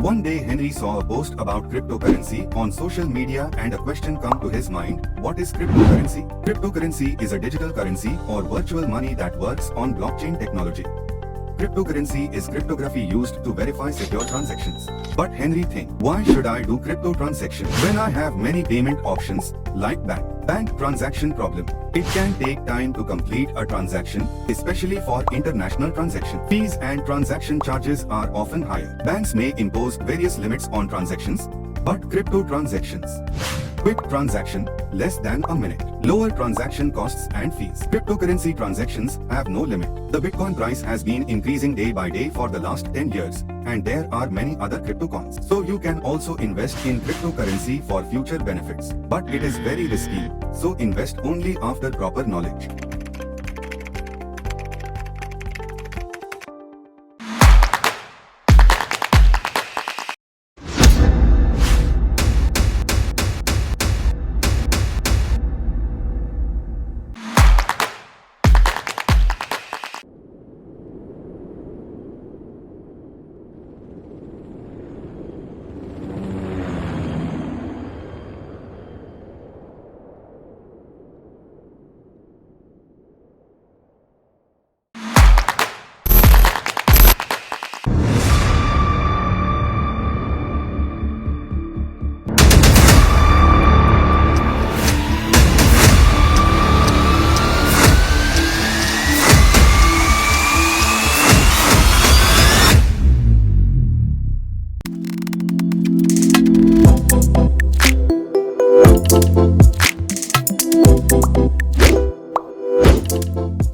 One day Henry saw a post about cryptocurrency on social media and a question come to his mind: what is cryptocurrency? Cryptocurrency is a digital currency or virtual money that works on blockchain technology. Cryptocurrency is cryptography used to verify secure transactions. But Henry thinks, why should I do crypto transaction when I have many payment options like bank transaction problem? It can take time to complete a transaction, especially for international transaction. Fees and transaction charges are often higher. Banks may impose various limits on transactions, but crypto transactions, quick transaction, less than a minute, lower transaction costs and fees. Cryptocurrency transactions have no limit. The Bitcoin price has been increasing day by day for the last 10 years, and there are many other crypto coins. So you can also invest in cryptocurrency for future benefits. But it is very risky, so invest only after proper knowledge.